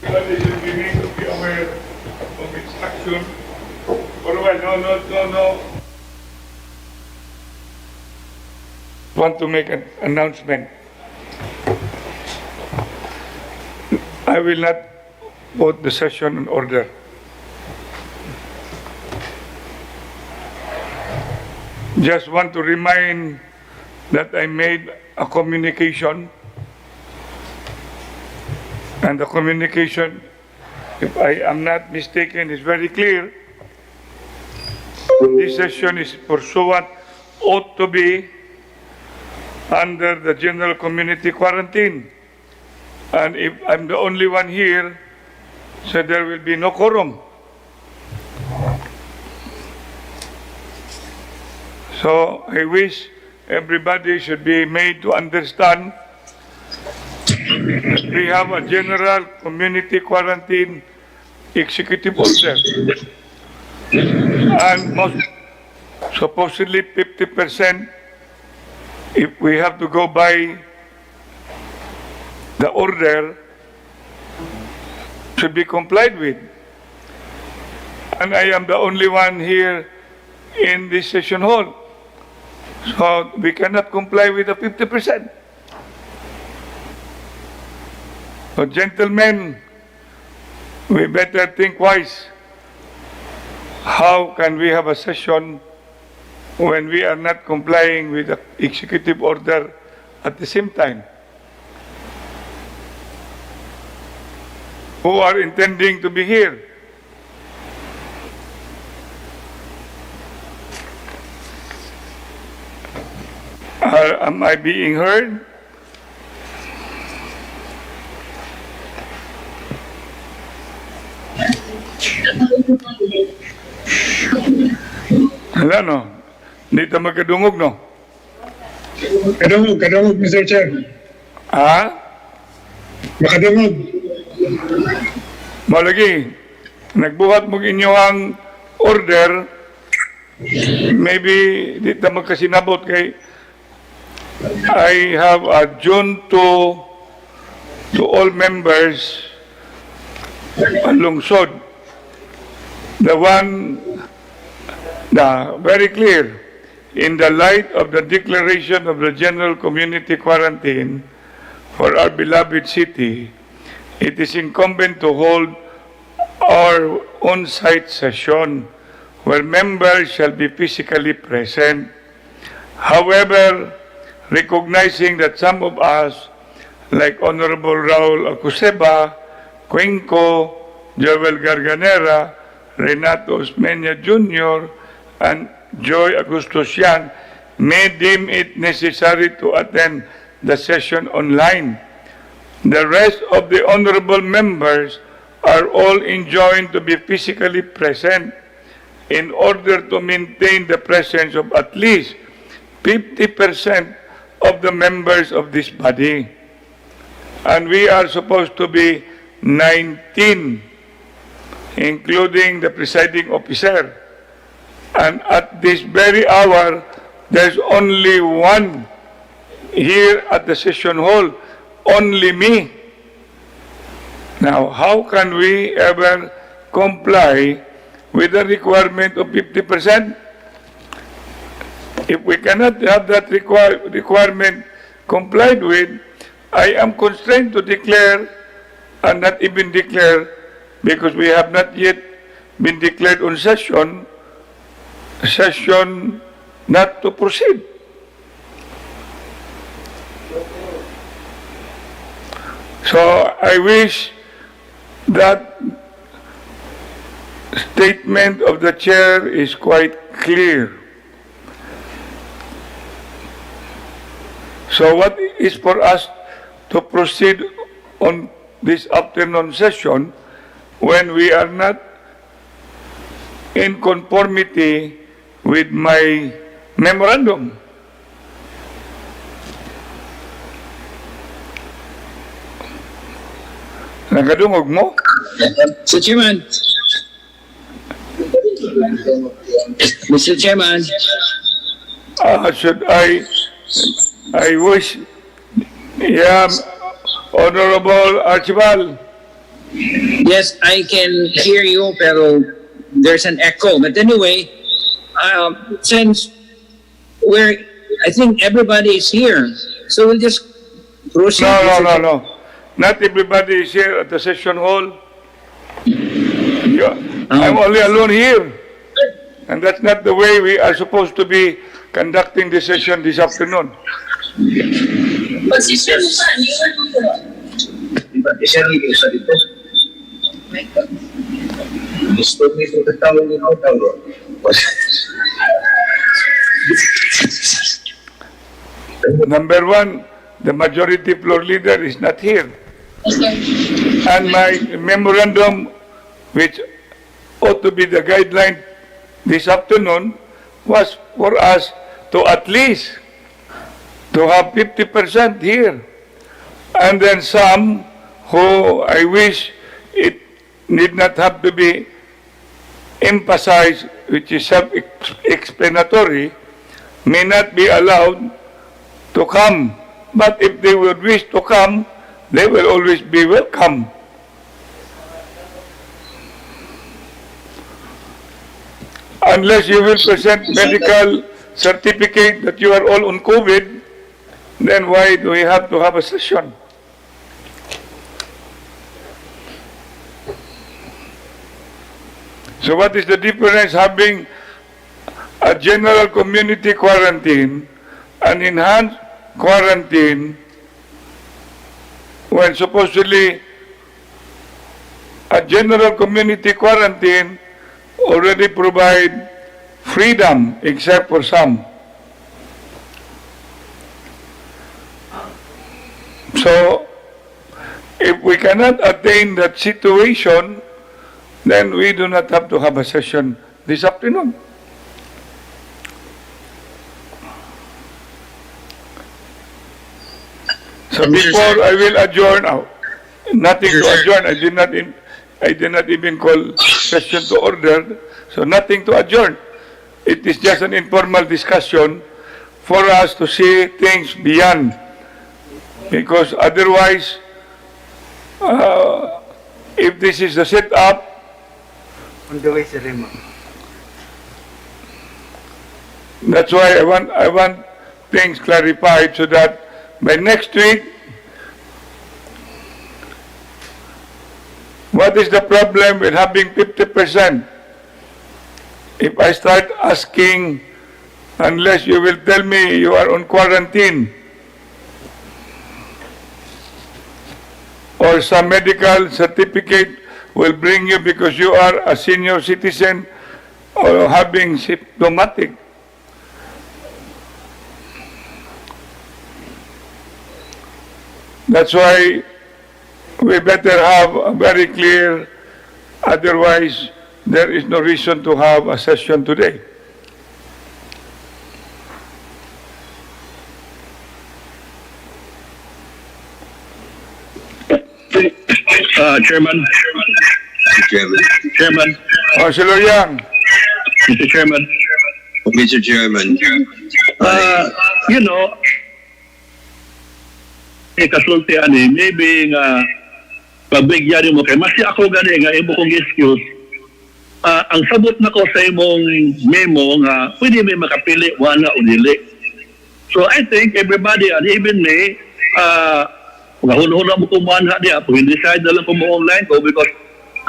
They should be made to be aware of its action. Otherwise, no. Want to make an announcement. I will not put the session in order. Just want to remind that I made a communication, and the communication, if I am not mistaken, is very clear. This session is pursuant, ought to be under the general community quarantine. And if I'm the only one here, so there will be no quorum. So I wish everybody should be made to understand that we have a general community quarantine executive order. And most supposedly 50%, if we have to go by the order, should be complied with. And I am the only one here in this session hall. So we cannot comply with the 50%. So gentlemen, we better think wise. How can we have a session when we are not complying with the executive order at the same time? Who are intending to be here? Am I being heard? Wala no? Hindi ta magkadungog no? Kadungog, Mr. Chair. Ha? Makadungog. Malagi, nagbuhat mo inyong order, maybe di ta magkasinabot kay I have adjourned to all members Panlungsod. Very clear, in the light of the declaration of the general community quarantine for our beloved city, it is incumbent to hold our on-site session where members shall be physically present. However, recognizing that some of us, like Honorable Raul Acuseba, Cuenco, Joel Garganera, Renato Osmeña Jr., and Joy Agustosian, may deem it necessary to attend the session online. The rest of the honorable members are all enjoined to be physically present in order to maintain the presence of at least 50% of the members of this body. And we are supposed to be 19, including the presiding officer. And at this very hour, there's only one here at the session hall, only me. Now, how can we ever comply with the requirement of 50%? If we cannot have that requirement complied with, I am constrained to declare, and not even declare, because we have not yet been declared on session not to proceed. So I wish that statement of the chair is quite clear. So what is for us to proceed on this afternoon session when we are not in conformity with my memorandum? Nagadungog mo? Mr. Chairman. Mr. Chairman. Should I wish, yeah, Honorable Archibald. Yes, I can hear you, pero there's an echo. But anyway, since I think everybody is here, so we'll just proceed. No. Not everybody is here at the session hall. I'm only alone here. And that's not the way we are supposed to be conducting the session this afternoon. Number one, the majority floor leader is not here. And my memorandum, which ought to be the guideline this afternoon, was for us to at least to have 50% here. And then some who I wish it need not have to be emphasized, which is self-explanatory, may not be allowed to come. But if they would wish to come, they will always be welcome. Unless you will present medical certificate that you are all on COVID, then why do we have to have a session? So what is the difference having a general community quarantine, an enhanced quarantine, when supposedly a general community quarantine already provide freedom except for some. So if we cannot attain that situation, then we do not have to have a session this afternoon. So before I will adjourn, nothing to adjourn. I did not even call session to order, so nothing to adjourn. It is just an informal discussion for us to see things beyond. Because otherwise, if this is the setup, On the way, Sir Remo. that's why I want things clarified so that by next week, what is the problem with having 50%? If I start asking, unless you will tell me you are on quarantine, or some medical certificate will bring you because you are a senior citizen or having symptomatic. That's why we better have a very clear, otherwise there is no reason to have a session today. Chairman. Chairman. Councilor Yang, Mr. Chairman. Mr. Chairman. You know, kasulti ani, maybe nga pabigyan mo kay masi ako gani nga imo kong excuse. Ang sabot na ko sa imong memo nga pwede may makapili wala o dili. So I think everybody and even me Mahuna mo kumuha diya, kung decide na lang kung mo-online ko because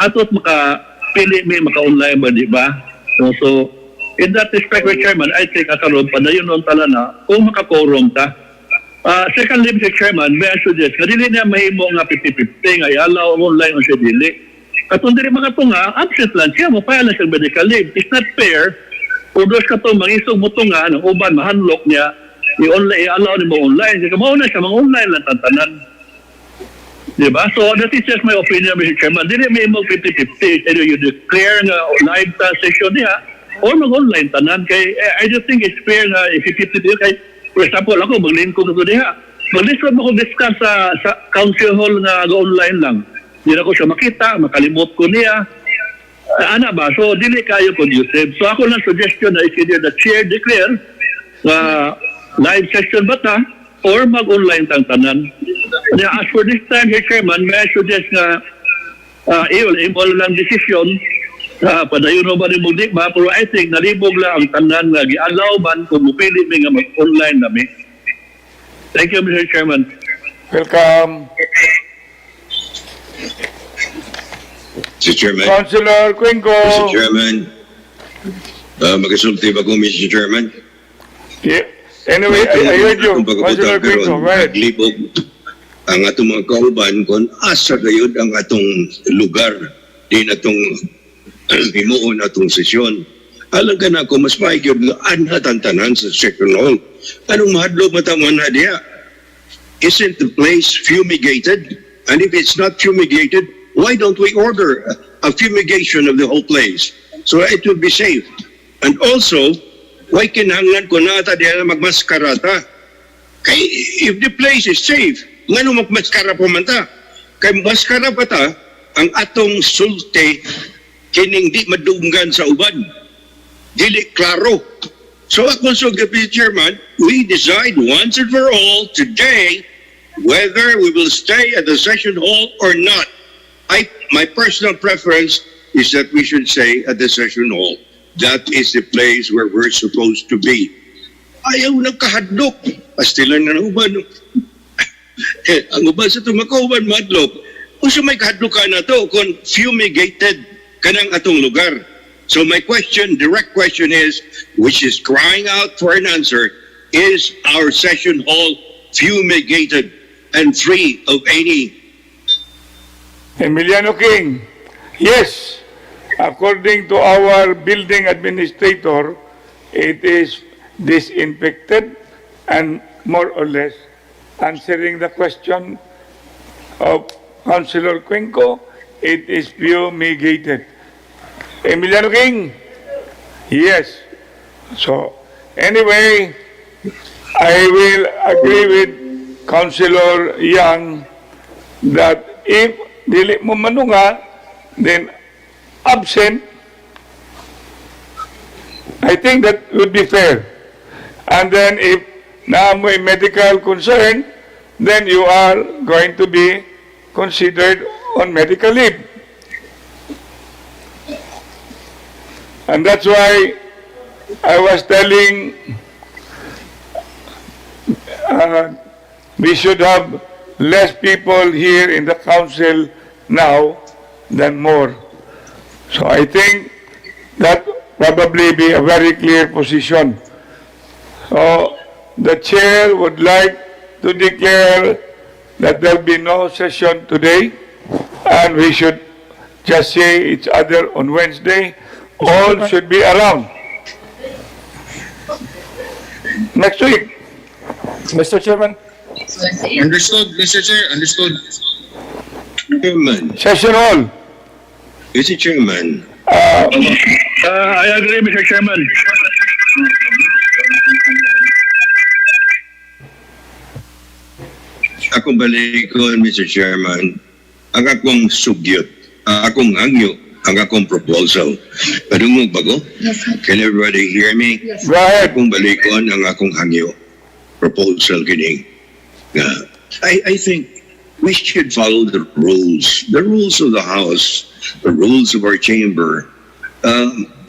atot makapili may maka-online ba, di ba? So, in that respect, Chairman, I think akaroon pa na yun ang tala na kung makakorong ta. Secondly, Mr. Chairman, may I suggest, na dili na mahimo nga 50-50, nga i-allow online o siya dili. Katong dili mga ito nga, absent lang siya, mapaya lang siya medical leave. It's not fair, kung dos ka ito, mangisog mo ito nga, ng uban, mahanlok niya, i-allow ni mo online. Kasi mauna siya, mga online lang tantanan. Diba? So that is just my opinion, Mr. Chairman. Dili may mo 50-50. Either you declare nga live session niya or mag-online tanan. Kay, I just think it's fair nga 50-50 kay, for example, ako mag-link ko ito niya. Mag-list mo ko discuss sa council hall nga online lang. Hindi na ko siya makita, makalimot ko niya. Ana ba? So dili kayo conducive. So ako lang suggestion na is either the chair declare live session ba ta or mag-online tang tanan. As for this time, Chairman, may I suggest nga imo lang desisyon padayon ba ni mong di ba, pero I think nalibog lang ang tanan nga gi-allow man kung mupili mi nga mag-online nami. Thank you, Mr. Chairman. Welcome. Mr. Chairman. Councilor Cuenco. Mr. Chairman. Magasulti ba ko, Mr. Chairman? Yeah. Anyway, I heard you. Councilor Cuenco, go ahead. Naglibog ang atong mga kauban kung asa gayud ang atong lugar din atong himuon atong sesyon. Alam ka na ako, mas maigod nga anhatantanan sa second hall. Anong mahadlok mataman na diya? Isn't the place fumigated? And if it's not fumigated, why don't we order a fumigation of the whole place so it will be safe? And also, why kinahanglan ko na ata diya na magmaskarata? Kay if the place is safe, ngano magmaskara po man ta? Kay maskara pa ta, ang atong sulti kining di madunggan sa uban. Dili klaro. So ako so Mr. Chairman, we decide once and for all today whether we will stay at the session hall or not. My personal preference is that we should stay at the session hall. That is the place where we're supposed to be. Ayaw nagkahadlok. Pastilan na ng uban. Ang uban sa tumakauban, madlok. Kung sa may kahadlokan na to, kung fumigated kanang atong lugar. So my question, direct question is, which is crying out for an answer, is our session hall fumigated and free of any? Emiliano King. Yes. According to our building administrator, it is disinfected and more or less answering the question of Councilor Cuenco, it is fumigated. Emiliano King? Yes. So, anyway, I will agree with Councilor Yang that if dili mo manunga, then absent, I think that would be fair. And then if na may medical concern, then you are going to be considered on medical leave. And that's why I was telling we should have less people here in the council now than more. So I think that probably be a very clear position. So the chair would like to declare that there will be no session today and we should just see each other on Wednesday. All should be around. Next week. Mr. Chairman. Understood, Mr. Chair. Understood. Chairman, Session hall. Mr. Chairman, I agree, Mr. Chairman. akong balikon, Mr. Chairman, ang akong sugyot, ang akong hangyo, ang akong proposal. Padungog ba ko? Can everybody hear me? Go ahead. Akong balikon ang akong hangyo. Proposal kining. I think we should follow the rules of the House, the rules of our chamber,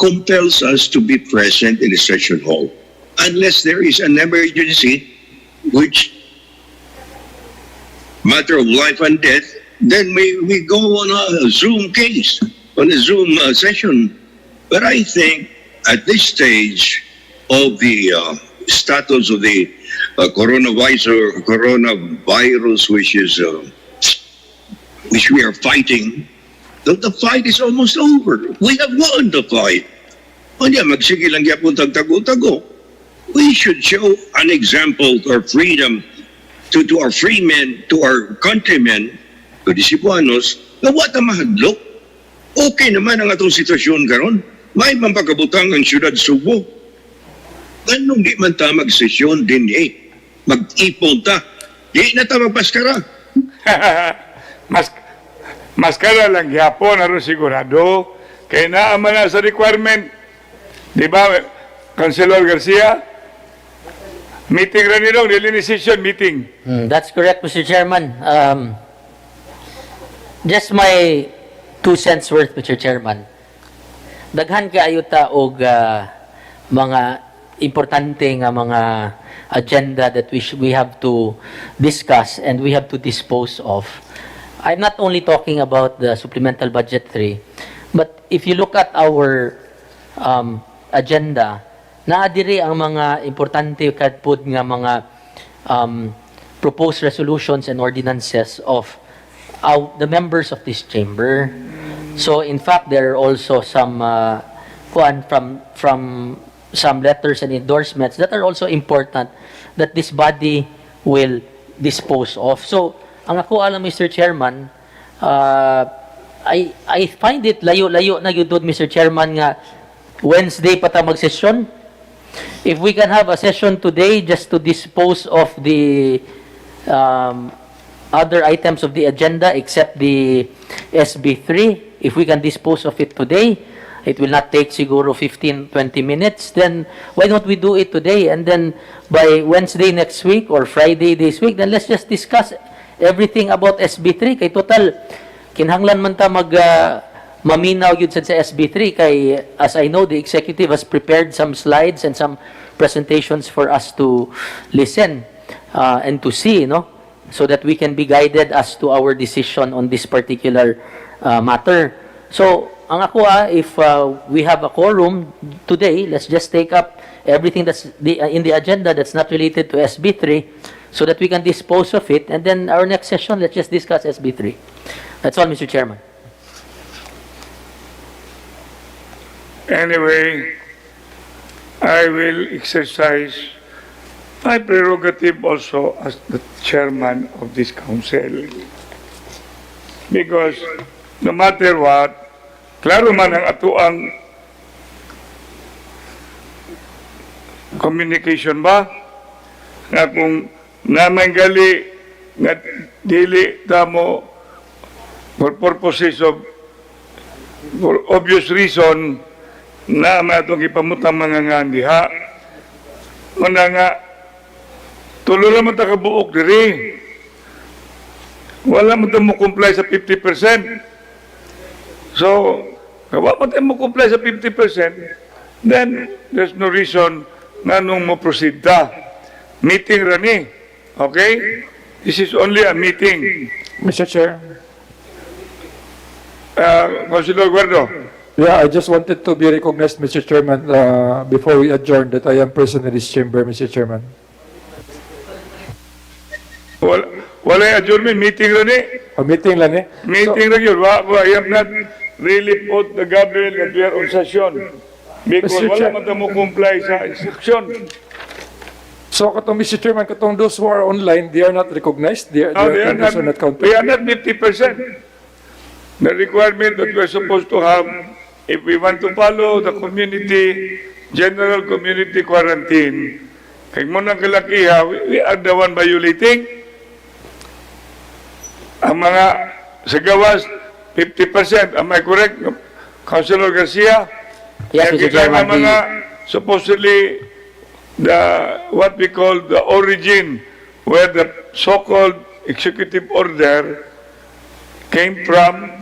compels us to be present in the session hall. Unless there is an emergency, which matter of life and death, then we go on a Zoom case, on a Zoom session. But I think at this stage of the status of the coronavirus, which we are fighting, the fight is almost over. We have won the fight. Kanya magsige lang yapon tagtago-tago. We should show an example to our freedom, to our free men, to our countrymen, to the Cebuanos, na wata mahadlok. Okay naman ang atong sitwasyon karon. May mampagabutang ang siyudad Cebu. Ganong di man ta magsesyon din mag-ipon ta. Di na ta magpaskara. Maskara lang gyapon aron sigurado kay naa man na sa requirement. Di ba, Councilor Garcia? Meeting ra nilong, dili ni session meeting. That's correct, Mr. Chairman. Just my 2 cents worth, Mr. Chairman. Daghan kaayo ta og mga importante nga mga agenda that we have to discuss and we have to dispose of. I'm not only talking about the supplemental budget 3, but if you look at our agenda, naadiri ang mga importante kadpud nga mga proposed resolutions and ordinances of the members of this chamber. So in fact, there are also some from some letters and endorsements that are also important that this body will dispose of. So ang ako alam, Mr. Chairman, I find it layo-layo na yun doon, Mr. Chairman, nga Wednesday pa ta mag-session. If we can have a session today just to dispose of the other items of the agenda except the SB3, if we can dispose of it today, it will not take siguro 15-20 minutes, then why don't we do it today? And then by Wednesday next week or Friday this week, then let's just discuss everything about SB3. Kay total, kinhanglan man ta maminaw yun sa SB3 kay, as I know, the executive has prepared some slides and some presentations for us to listen and to see, no? So that we can be guided as to our decision on this particular matter. So, ang ako if we have a quorum today, let's just take up everything that's in the agenda that's not related to SB3 so that we can dispose of it, and then our next session, let's just discuss SB3. That's all, Mr. Chairman. Anyway, I will exercise my prerogative also as the chairman of this council. Because no matter what, klaro man ang atuang communication ba, nga kung namanggali nga dili tamo for purposes of for obvious reason na matong ipamutang mga ngandiha. Una nga, tulo naman ta kabuok diri. Wala mo mo comply sa 50%. So, kawa mo mo comply sa 50%, then there's no reason nga nung mo proceed ta. Meeting rani. Okay? This is only a meeting. Mr. Chair. Councilor Guardo. Yeah, I just wanted to be recognized, Mr. Chairman, before we adjourn, that I am present in this chamber, Mr. Chairman. Wala adjournment, meeting rani. A meeting lang eh. Meeting lang yun. I am not really put the government that we are on session. Because Mr. wala Chair. man mo comply sa instruction. So, katong Mr. Chairman, katong those who are online, they are not recognized? They No, are not counted? we are not 50%. The requirement that we are supposed to have, if we want to follow the general community quarantine, kay mo nang kalakiha, we are the one violating. Ang mga sa gawas, 50%. Am I correct, Councilor Garcia? Yes, Mr. Kaya Chairman. mga supposedly what we call the origin, where the so-called executive order came from,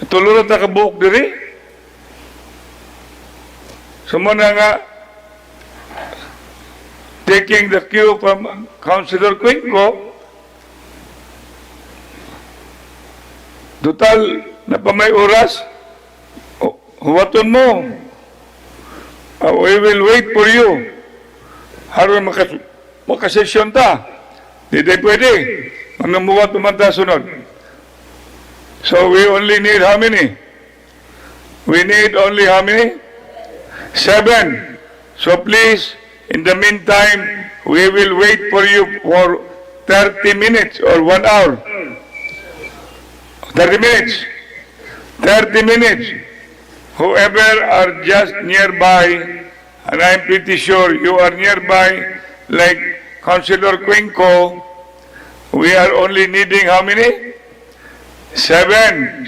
tulo na takabuok diri. Sumuna nga, taking the cue from Councilor Quinco, total na pa may oras, huwaton mo. We will wait for you. Haron makasesyon ta. Di pwede. Ang namuwat naman ta sunod. So we only need how many? We need only how many? 7. So please, in the meantime, we will wait for you for 30 minutes or 1 hour. 30 minutes. 30 minutes. Whoever are just nearby, and I'm pretty sure you are nearby, like Councilor Quinco, we are only needing how many? 7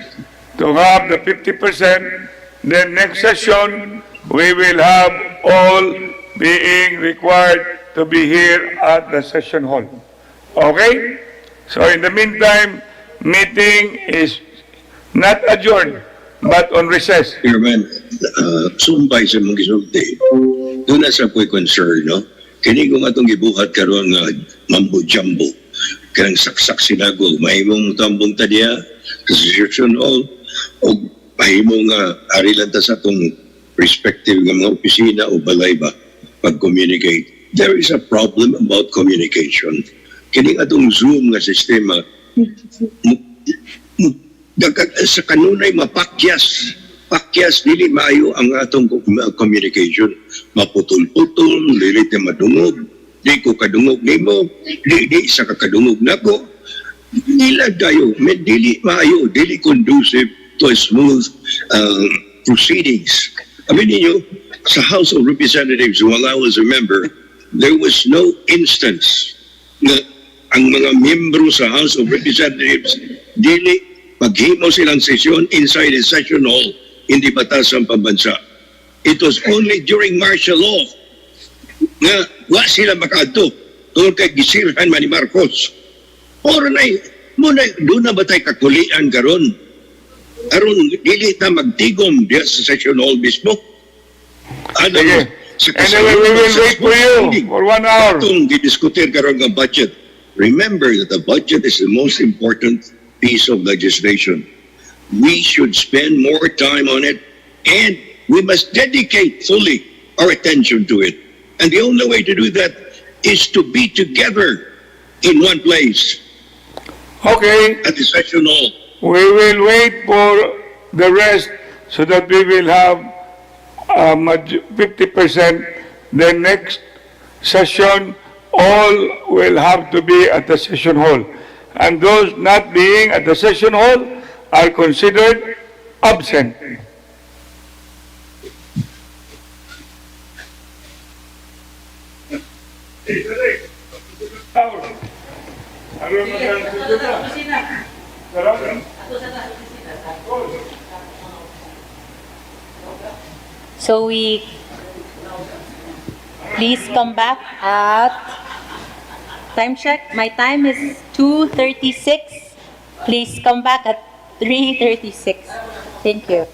to have the 50%. Then next session, we will have all being required to be here at the session hall. Okay? So in the meantime, meeting is Not adjourn, but on recess. Chairman, sumpay sa mong gisulti. Doon na sa ko'y concern, no? Kini kung atong gibuhat karon nga mambo-jumbo, kanang saksak sinago, mahimong tambong tadiya, sa session hall, o mahimong arilan ta sa atong respective nga mga opisina o balay ba, pag-communicate. There is a problem about communication. Kini atong Zoom nga sistema, sa kanunay mapakyas dili maayo ang atong communication, maputol-putol, dili ta madungog, di ko kadungog nimo, di sa kakadungog nako, nila dayo dili maayo, dili conducive to a smooth proceedings. Amin ninyo, sa House of Representatives, while I was a member, there was no instance na ang mga miyembro sa House of Representatives dili maghimo silang sesyon inside a session hall, hindi batas ang pambansa. It was only during martial law nga wa sila makaadto tungkol kay gisirhan man ni Marcos. Oro na doon na ba tayo kakulian karon? Aron dili ta magtigom diya sa session hall mismo. Ano? Sige. Anyway, we will wait for you for 1 hour. Itong gidiskutir karon ng budget. Remember that the budget is the most important piece of legislation. We should spend more time on it, and we must dedicate fully our attention to it. And the only way to do that is to be together in one place Okay, at the session hall. we will wait for the rest so that we will have 50%. The next session, all will have to be at the session hall. And those not being at the session hall are considered absent. So we please come back at time check. My time is 2:36. Please come back at 3:36. Thank you.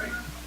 Right.